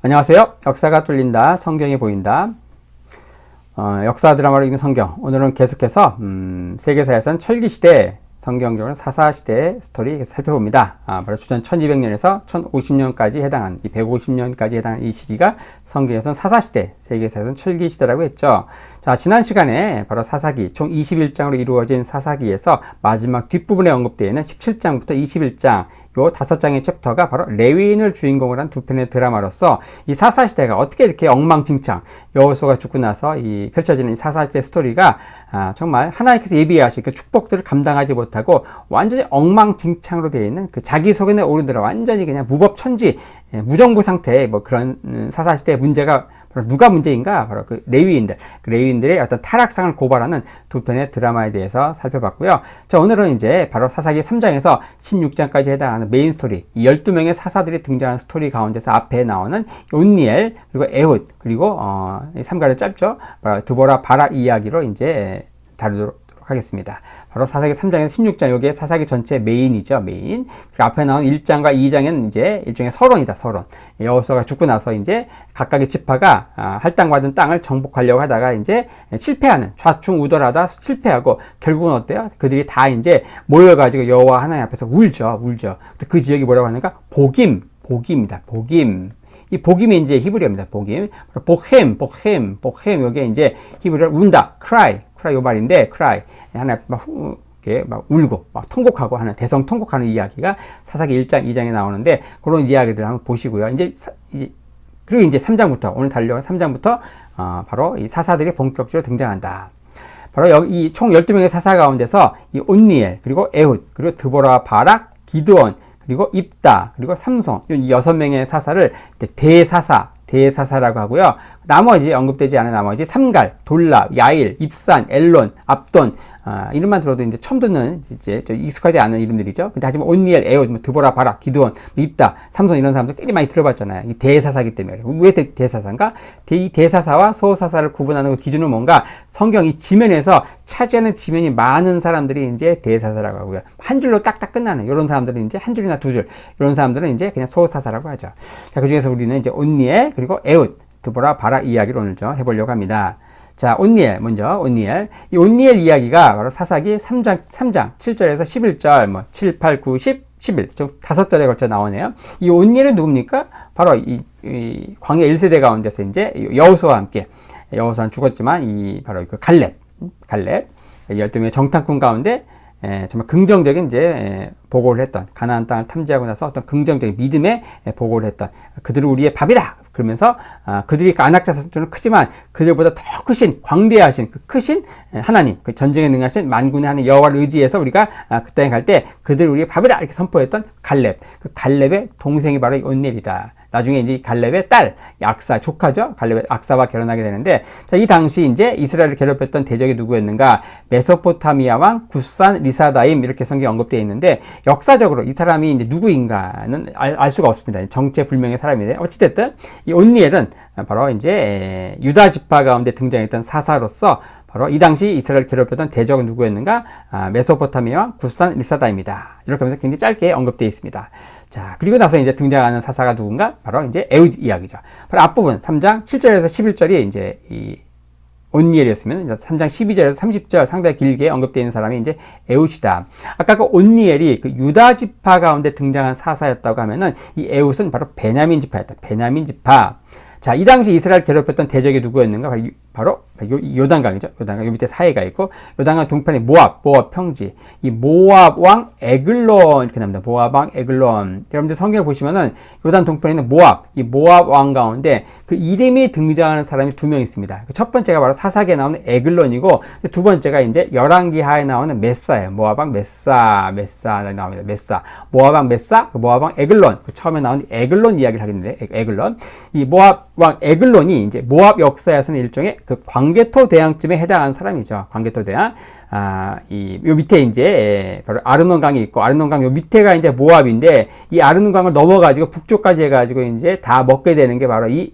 안녕하세요. 역사가 뚫린다. 성경이 보인다. 역사 드라마로 읽은 성경. 오늘은 계속해서 세계사에선 철기시대, 성경적으로는 사사시대의 스토리 살펴봅니다. 바로 주전 1200년에서 1050년까지 해당한, 이 150년까지 해당하는 이 시기가 성경에서는 사사시대, 세계사에서는 철기시대라고 했죠. 자, 지난 시간에 바로 사사기, 총 21장으로 이루어진 사사기에서 마지막 뒷부분에 언급되어 있는 17장부터 21장, 요 5장의 챕터가 바로 레위인을 주인공으로 한 두 편의 드라마로서 이 사사시대가 어떻게 이렇게 엉망진창, 여호수아가 죽고 나서 이 펼쳐지는 이 사사시대 스토리가 정말 하나님께서 예비하신 그 축복들을 감당하지 못하고 완전히 엉망진창으로 되어 있는 그 자기 소견에 오르더라 완전히 그냥 무법천지, 무정부 상태의 뭐 그런 사사시대의 문제가 바로 누가 문제인가? 바로 그 레위인들, 그 레위인들의 어떤 타락상을 고발하는 두 편의 드라마에 대해서 살펴봤고요. 자, 오늘은 이제 바로 사사기 3장에서 16장까지 해당하는 메인 스토리, 이 12명의 사사들이 등장하는 스토리 가운데서 앞에 나오는 온니엘, 그리고 에훗, 그리고 삼가를 짧죠. 바로 드보라 바락 이야기로 이제 다루도록 하겠습니다. 바로 사사기 3장에서 16장, 여기에 사사기 전체 메인이죠, 메인. 그 앞에 나온 1장과 2장은 이제 일종의 서론이다, 서론. 여호수아가 죽고 나서 이제 각각의 지파가 할당받은 땅을 정복하려고 하다가 이제 실패하는, 좌충우돌하다 실패하고, 결국은 어때요? 그들이 다 이제 모여가지고 여호와 하나님 앞에서 울죠. 그 지역이 뭐라고 하는가? 복임입니다. 복임. 이 복임이 이제 히브리어입니다. 복임. 복햄, 요게 이제 히브리어 운다, cry 요 말인데, cry. 하나 막 울고, 막 통곡하고 하는, 대성 통곡하는 이야기가 사사기 1장, 2장에 나오는데, 그런 이야기들을 한번 보시고요. 그리고 이제 3장부터, 오늘 달려간 3장부터, 바로 이 사사들이 본격적으로 등장한다. 바로 여기 이 총 12명의 사사 가운데서 이 온니엘, 그리고 에훗, 그리고 드보라, 바락, 기드온, 그리고 입다, 그리고 삼손, 이 6명의 사사를 대사사라고 하고요. 나머지 언급되지 않은 나머지 삼갈, 돌라, 야일, 입산, 엘론, 압돈, 이름만 들어도 이제 처음 듣는 이제 익숙하지 않은 이름들이죠. 근데 하지만 온니엘, 에훗, 드보라, 바락, 기드온, 입다, 삼손 이런 사람들 꽤 많이 들어봤잖아요. 이 대사사기 때문에. 왜 대사사인가? 이 대사사와 소사사를 구분하는 기준은 뭔가? 성경 이 지면에서 차지하는 지면이 많은 사람들이 이제 대사사라고 하고요. 한 줄로 딱딱 끝나는 이런 사람들은 이제 한 줄이나 두 줄, 이런 사람들은 이제 그냥 소사사라고 하죠. 자, 그 중에서 우리는 이제 온니엘, 그리고 에훗, 드보라, 바락 이야기를 오늘 좀 해보려고 합니다. 자, 온니엘, 먼저, 온니엘. 이 온니엘 이야기가 바로 사사기 3장 7절에서 11절, 뭐, 7, 8, 9, 10, 11. 좀 5절에 걸쳐 나오네요. 이 온니엘은 누굽니까? 바로 이 광야 1세대 가운데서 이제 여호수아와 함께, 여호수아는 죽었지만, 바로 그 갈렙. 12명의 정탐꾼 가운데, 정말 긍정적인 이제 보고를 했던, 가나안 땅을 탐지하고 나서 어떤 긍정적인 믿음의 보고를 했던, 그들은 우리의 밥이다 그러면서 그들이 안악자 자손은 크지만 그들보다 더 크신, 광대하신, 그 크신 하나님, 그 전쟁에 능하신 만군의 하나님 여호와를 의지해서 우리가 그 땅에 갈 때 그들 우리의 밥이다 이렇게 선포했던 갈렙, 그 갈렙의 동생이 바로 온니엘이다. 나중에 이제 갈렙의 딸, 악사, 조카죠. 갈렙의 악사와 결혼하게 되는데, 자, 이 당시 이제 이스라엘을 괴롭혔던 대적이 누구였는가? 메소포타미아 왕 구산 리사다임, 이렇게 성경에 언급되어 있는데, 역사적으로 이 사람이 이제 누구인가는 알 수가 없습니다. 정체불명의 사람인데, 어찌됐든, 이 온니엘은 바로 이제 유다 지파 가운데 등장했던 사사로서 바로 이 당시 이스라엘 괴롭혔던 대적은 누구였는가? 메소포타미아 구산 리사다입니다. 이렇게 하면서 굉장히 짧게 언급되어 있습니다. 자, 그리고 나서 이제 등장하는 사사가 누군가? 바로 이제 에훗 이야기죠. 바로 앞부분 3장 7절에서 11절이 이제 이 온니엘이었으면 3장 12절에서 30절 상당히 길게 언급되어 있는 사람이 이제 에훗이다. 아까 그 온니엘이 그 유다 지파 가운데 등장한 사사였다고 하면은 이 에훗은 바로 베냐민 지파였다. 베냐민 지파. 자, 이 당시 이스라엘 괴롭혔던 대적이 누구였는가? 바로 요단강이죠. 요단강, 요 밑에 사해가 있고, 요단강 동편에 모압 평지. 이 모압 왕 에글론, 이렇게 나옵니다. 모압 왕 에글론. 여러분들 성경을 보시면은, 요단 동편에 있는 이 모압 왕 가운데 그 이름이 등장하는 사람이 2명 있습니다. 첫 번째가 바로 사사기에 나오는 에글론이고, 두 번째가 이제 열왕기 하에 나오는 메사예요. 모압 왕 메사 나옵니다. 메사. 모압 왕 메사, 모압 왕 에글론. 처음에 나온 에글론 이야기를 하겠는데, 에글론. 이 모압 왕 에글론이 이제 모압 역사에서는 일종의 그 광개토 대왕쯤에 해당하는 사람이죠. 광개토 대왕. 요 밑에 이제 바로 아르논강이 있고, 아르논강 요 밑에가 이제 모압인데, 이 아르논강을 넘어가지고 북쪽까지 해가지고 이제 다 먹게 되는 게 바로 이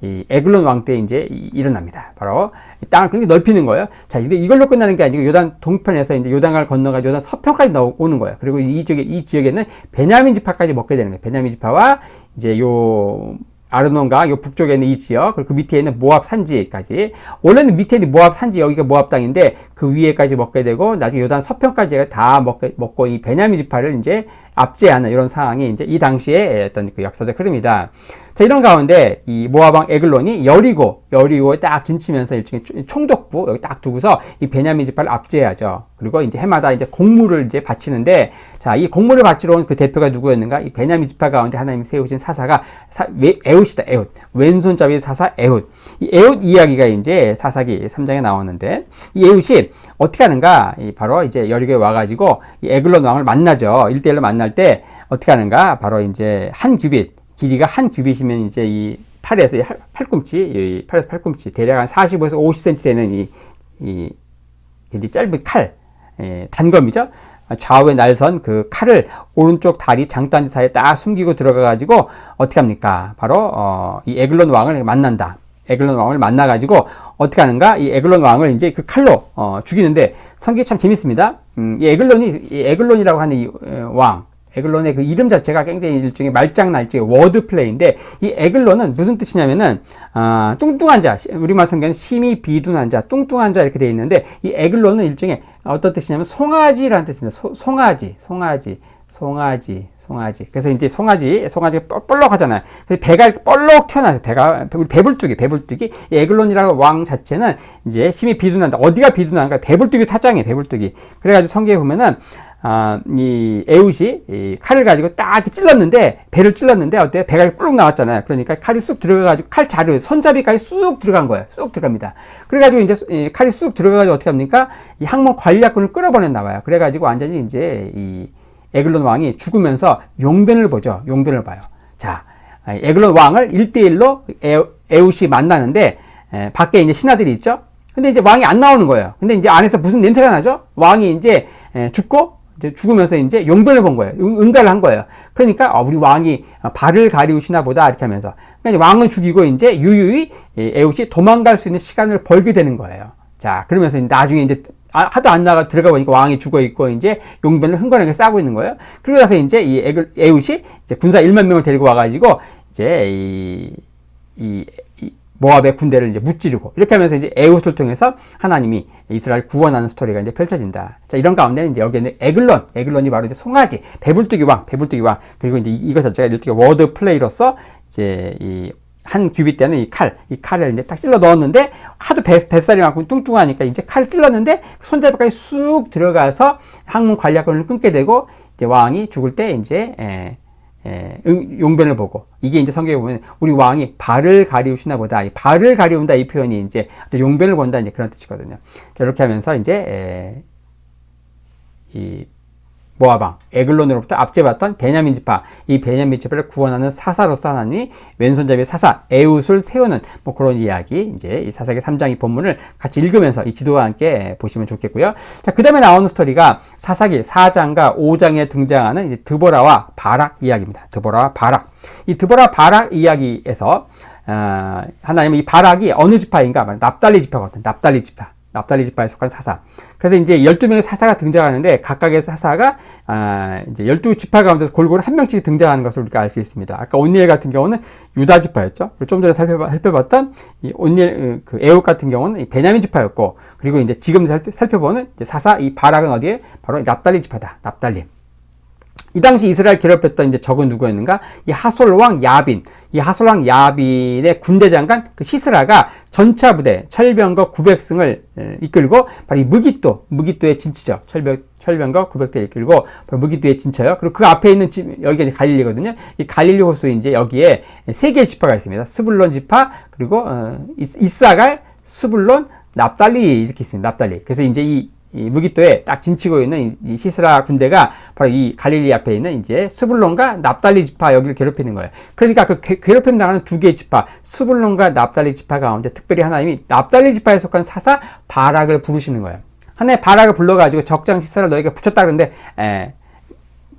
에글론 왕 때 이제 일어납니다. 바로 이 땅을 굉장히 넓히는 거예요. 자, 이걸로 끝나는 게 아니고 요단 동편에서 이제 요단강을 건너가지고 요단 서편까지 오는 거예요. 그리고 이 지역에는 베냐민 지파까지 먹게 되는 거예요. 베냐민 지파와 이제 요 아르논강 요 북쪽에 있는 이 지역, 그리고 그 밑에 있는 모압 산지까지. 원래는 밑에 있는 모압 산지, 여기가 모압 땅인데 그 위에까지 먹게 되고 나중에 요단 서편까지 다 먹고 이 베냐민 지파를 이제 압제하는 이런 상황이 이제 이 당시에 어떤 그 역사적 흐름이다. 자, 이런 가운데 이 모압왕 에글론이 여리고에 딱 진치면서 일종의 총독부 여기 딱 두고서 이 베냐민 지파를 압제하죠. 그리고 이제 해마다 이제 공물을 이제 바치는데, 자, 이 공물을 바치러 온 그 대표가 누구였는가? 이 베냐민 지파 가운데 하나님이 세우신 사사가 에훗이다. 에훗. 왼손잡이 사사 에훗. 이 에훗 이야기가 이제 사사기 3장에 나오는데, 이 에훗이 어떻게 하는가? 바로 이제 여리고에 와가지고 이 에글론 왕을 만나죠. 1대1로 만날 때 어떻게 하는가? 바로 이제 한 규빗, 길이가 한 규빗이면 이제 이 팔에서 팔꿈치, 팔에서 팔꿈치, 대략 한 45에서 50cm 되는 이 짧은 칼, 단검이죠. 좌우에 날선 그 칼을 오른쪽 다리 장단지 사이에 딱 숨기고 들어가가지고 어떻게 합니까? 바로 이 에글론 왕을 만난다. 에글론 왕을 만나가지고 어떻게 하는가? 이 에글론 왕을 이제 그 칼로 죽이는데 성격이 참 재밌습니다. 이 에글론이라고 하는 이 왕, 에글론의 그 이름 자체가 굉장히 일종의 말장난, 일종의 워드 플레이인데, 이 에글론은 무슨 뜻이냐면은 뚱뚱한 자, 우리말 성경은 심히 비둔한 자, 뚱뚱한 자 이렇게 되어 있는데, 이 에글론은 일종의 어떤 뜻이냐면 송아지라는 뜻입니다. 송아지. 그래서 이제 송아지가 뻘럭하잖아요. 그래서 배가 이렇게 뻘럭 튀어나와요. 우리 배불뚝이. 이 에글론이라는 왕 자체는 이제 심히 비둔한다. 어디가 비둔한가? 배불뚝이 사장이에요. 배불뚝이. 그래가지고 성경에 보면은 이 에훗이 이 칼을 가지고 딱 이렇게 배를 찔렀는데 어때요? 배가 뿔룩 나왔잖아요. 그러니까 칼이 쑥 들어가가지고 칼 자루, 손잡이까지 쑥 들어간 거예요. 쑥 들어갑니다. 그래가지고 이제 칼이 쑥 들어가가지고 어떻게 합니까? 이 항문 관리약군을 끌어버려 나와요. 그래가지고 완전히 이제 이 에글론 왕이 죽으면서 용변을 보죠. 용변을 봐요. 자, 에글론 왕을 1대1로 에훗이 만나는데, 밖에 이제 신하들이 있죠? 근데 이제 왕이 안 나오는 거예요. 근데 이제 안에서 무슨 냄새가 나죠? 왕이 이제 죽으면서 이제 용변을 본 거예요. 응가를 한 거예요. 그러니까, 우리 왕이 발을 가리우시나 보다, 이렇게 하면서. 그러니까 왕을 죽이고 이제 유유히 에훗이 도망갈 수 있는 시간을 벌게 되는 거예요. 자, 그러면서 나중에 이제 하도 안 나가 들어가 보니까 왕이 죽어 있고 이제 용변을 흥건하게 싸고 있는 거예요. 그러고 나서 이제 이 에훗이 이제 군사 1만 명을 데리고 와가지고 이제 이 모압의 군대를 이제 무찌르고, 이렇게 하면서 이제 에훗을 통해서 하나님이 이스라엘 구원하는 스토리가 이제 펼쳐진다. 자, 이런 가운데 이제 여기에는 에글론이 바로 이제 송아지, 배불뚝이 왕. 그리고 이제 이것 자체가 일종의 워드 플레이로서 이제 한 규빗 되는 이 칼을 이제 딱 찔러 넣었는데, 하도 뱃살이 많고 뚱뚱하니까 이제 칼을 찔렀는데 손잡이까지 쑥 들어가서 항문 관략근을 끊게 되고, 이제 왕이 죽을 때 이제 용변을 보고, 이게 이제 성경에 보면 우리 왕이 발을 가리우시나 보다, 이 발을 가리운다 이 표현이 이제 용변을 본다 이제 그런 뜻이거든요. 자, 이렇게 하면서 이제 이 모압왕 에글론으로부터 압제받던 베냐민 지파, 이 베냐민 지파를 구원하는 사사로서 하나님이 왼손잡이 사사 에훗을 세우는 뭐 그런 이야기, 이제 이 사사기 3장 이 본문을 같이 읽으면서 이 지도와 함께 보시면 좋겠고요. 자, 그 다음에 나오는 스토리가 사사기 4장과 5장에 등장하는 이제 드보라와 바락 이야기입니다. 드보라와 바락. 이 드보라 바락 이야기에서 하나님은 이 바락이 어느 지파인가? 납달리 지파거든. 납달리 지파에 속한 사사. 그래서 이제 12명의 사사가 등장하는데, 각각의 사사가 이제 12지파 가운데서 골고루 한 명씩 등장하는 것을 우리가 알 수 있습니다. 아까 온니엘 같은 경우는 유다 지파였죠. 그리고 좀 전에 살펴봤던 이 온니엘, 그 에훗 같은 경우는 이 베냐민 지파였고, 그리고 이제 지금 살펴보는 이제 사사 이 바락은 어디에? 바로 납달리 지파다. 납달리. 이 당시 이스라엘 괴롭혔던 이제 적은 누구였는가? 이 하솔왕 야빈. 이 하솔왕 야빈의 군대 장관 그 시스라가 전차 부대 철병거 900승을 이끌고 바로 이 무기또의 진치죠. 철병거 900대 이끌고 바로 무기또의 진쳐요. 그리고 그 앞에 있는 여기가 이제 갈릴리거든요. 이 갈릴리 호수 이제 여기에 세 개의 지파가 있습니다. 스불론 지파, 그리고 이사갈, 스불론, 납달리 이렇게 있습니다. 납달리. 그래서 이제 이 무기또에 딱 진치고 있는 이 시스라 군대가 바로 이 갈릴리 앞에 있는 이제 스불론과 납달리 지파 여기를 괴롭히는 거예요. 그러니까 그 괴롭힘 당하는 두 개의 지파, 스불론과 납달리 지파 가운데 특별히 하나님이 납달리 지파에 속한 사사 바락을 부르시는 거예요. 하나의 바락을 불러가지고 적장 시사를 너희가 붙였다 그러는데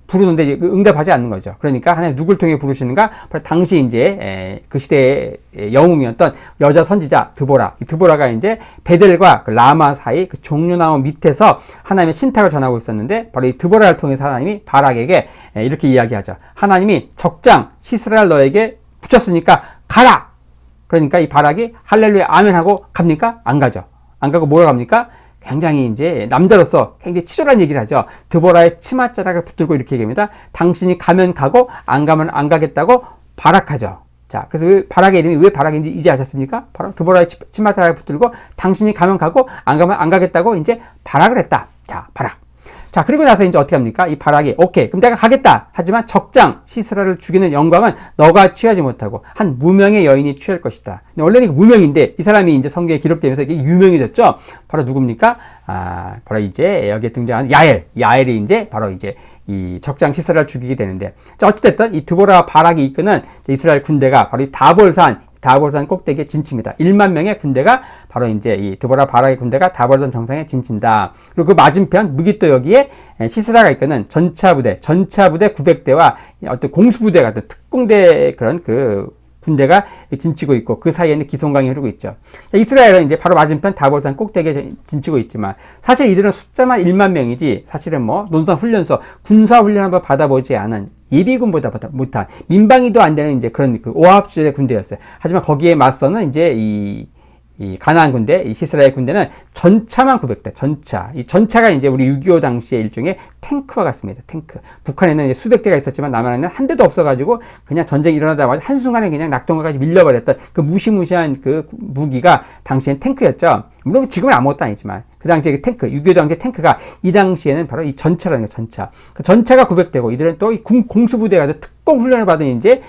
부르는데 응답하지 않는 거죠. 그러니까 하나님 누굴 통해 부르시는가? 바로 당시 이제 그 시대의 영웅이었던 여자 선지자 드보라. 이 드보라가 이제 베델과 그 라마 사이 그 종려나무 밑에서 하나님의 신탁을 전하고 있었는데, 바로 이 드보라를 통해서 하나님이 바락에게 이렇게 이야기하죠. 하나님이 적장 시스라를 너에게 붙였으니까 가라. 그러니까 이 바락이 할렐루야 아멘 하고 갑니까? 안 가죠. 안 가고 뭐라고 합니까? 굉장히 이제 남자로서 굉장히 치졸한 얘기를 하죠. 드보라의 치맛자락을 붙들고 이렇게 얘기합니다. 당신이 가면 가고 안 가면 안 가겠다고 바락하죠. 자, 그래서 왜 바락의 이름이 왜 바락인지 이제 아셨습니까? 바로 드보라의 치맛자락을 붙들고 당신이 가면 가고 안 가면 안 가겠다고 이제 바락을 했다. 자, 바락. 자, 그리고 나서 이제 어떻게 합니까? 이 바락이, 오케이, 그럼 내가 가겠다. 하지만 적장 시스라를 죽이는 영광은 너가 취하지 못하고 한 무명의 여인이 취할 것이다. 근데 원래는 무명인데 이 사람이 이제 성경에 기록되면서 이게 유명해졌죠? 바로 누굽니까? 바로 이제 여기에 등장한 야엘. 야엘이 이제 바로 이제 이 적장 시스라를 죽이게 되는데. 자, 어찌됐든 이 드보라와 바락이 이끄는 이스라엘 군대가 바로 이 다볼산 꼭대기에 진칩니다. 1만 명의 군대가 바로 이제 이 드보라 바락의 군대가 다볼산 정상에 진친다. 그리고 그 맞은편 무기또 여기에 시스라가 이끄는 전차 부대 900대와 어떤 공수부대 같은 특공대 그런 그 군대가 진치고 있고 그 사이에는 기송강이 흐르고 있죠. 이스라엘은 이제 바로 맞은편 다볼산 꼭대기에 진치고 있지만 사실 이들은 숫자만 1만 명이지 사실은 뭐 논산훈련소 군사훈련 한번 받아보지 않은 예비군보다 못한 민방위도 안 되는 이제 그런 그 오합지대 군대였어요. 하지만 거기에 맞서는 이제 이 가나안 군대, 이 이스라엘 군대는 전차만 900대, 전차. 이 전차가 이제 우리 6.25 당시의 일종의 탱크와 같습니다. 탱크. 북한에는 이제 수백 대가 있었지만 남한에는 한 대도 없어가지고 그냥 전쟁이 일어나자마자 한순간에 그냥 낙동강까지 밀려버렸던 그 무시무시한 그 무기가 당시엔 탱크였죠. 물론 지금은 아무것도 아니지만 그 당시에 그 탱크, 6.25 당시의 탱크가 이 당시에는 바로 이 전차라는 거예요, 전차. 그 전차가 900대고 이들은 또 이 공수부대가 특공 훈련을 받은 이제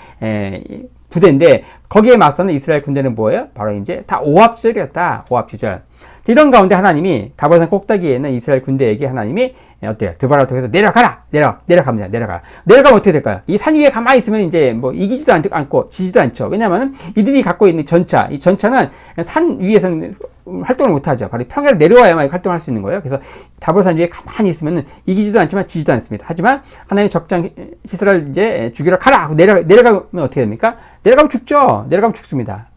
부대인데 거기에 맞서는 이스라엘 군대는 뭐예요? 바로 이제 다 오합지졸이었다. 오합지졸. 이런 가운데 하나님이 다볼산 꼭대기에 있는 이스라엘 군대에게 하나님이 어때요? 드보라를 통해서 내려가라! 내려갑니다. 내려가면 어떻게 될까요? 이 산 위에 가만히 있으면 이제 뭐 이기지도 않고 지지도 않죠. 왜냐하면 이들이 갖고 있는 전차, 이 전차는 산 위에서는 활동을 못하죠. 바로 평야를 내려와야만 활동할 수 있는 거예요. 그래서 다볼산 위에 가만히 있으면 이기지도 않지만 지지도 않습니다. 하지만 하나님 적장 시스라를 이제 죽이러 가라! 내려가면 어떻게 됩니까? 내려가면 죽죠. 내려가면 죽습니다.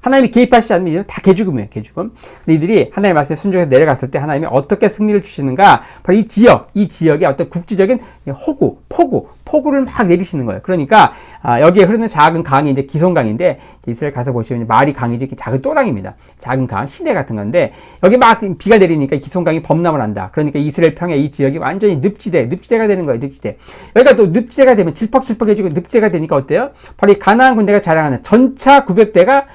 하나님이 개입하시지 않으면 이들은 다 개죽음이에요, 개죽음. 근데 이들이 하나님의 말씀에 순종해서 내려갔을 때 하나님이 어떻게 승리를 주시는가? 바로 이 지역의 어떤 국지적인 폭우를 막 내리시는 거예요. 그러니까, 여기에 흐르는 작은 강이 이제 기송강인데, 이스라엘 가서 보시면 말이 강이지 작은 또랑입니다. 작은 강, 시내 같은 건데, 여기 막 비가 내리니까 기송강이 범람을 한다. 그러니까 이스라엘 평야 이 지역이 완전히 늪지대가 되는 거예요, 늪지대. 여기가 또 늪지대가 되면 질퍽질퍽해지고 늪지대가 되니까 어때요? 바로 이 가나안 군대가 자랑하는 전차 900대가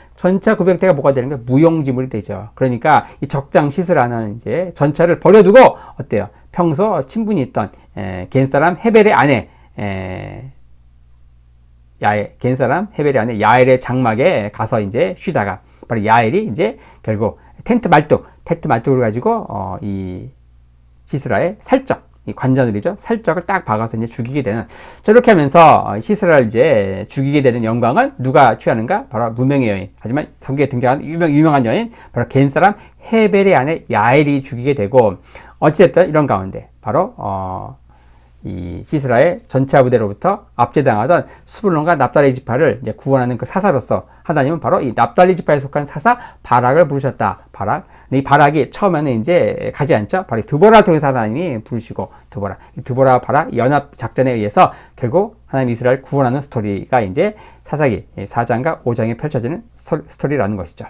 뭐가 되는 거예요? 무용지물이 되죠. 그러니까 이 적장 시스라는 이제 전차를 버려두고 어때요? 평소 친분이 있던 겐사람 헤벨의 아내 헤벨의 아내 야엘의 장막에 가서 이제 쉬다가 바로 야엘이 이제 결국 텐트 말뚝을 가지고 이 시스라의 이 관자놀이죠. 살적을 딱 박아서 이제 죽이게 되는. 저렇게 하면서 시스라를 이제 죽이게 되는 영광은 누가 취하는가? 바로 무명의 여인. 하지만 성경에 등장하는 유명한 여인, 바로 겐사람 헤벨의 아내 야엘이 죽이게 되고, 어찌됐든 이런 가운데 바로 이 시스라의 전차 부대로부터 압제당하던 스불론과 납달리 지파를 이제 구원하는 그 사사로서 하나님은 바로 이 납달리 지파에 속한 사사 바락을 부르셨다. 바락. 근데 이 바락이 처음에는 이제 가지 않죠. 바로 드보라를 통해서 하나님이 부르시고 드보라 바락 연합 작전에 의해서 결국 하나님 이스라엘 구원하는 스토리가 이제 사사기 4장과 5장에 펼쳐지는 스토리라는 것이죠.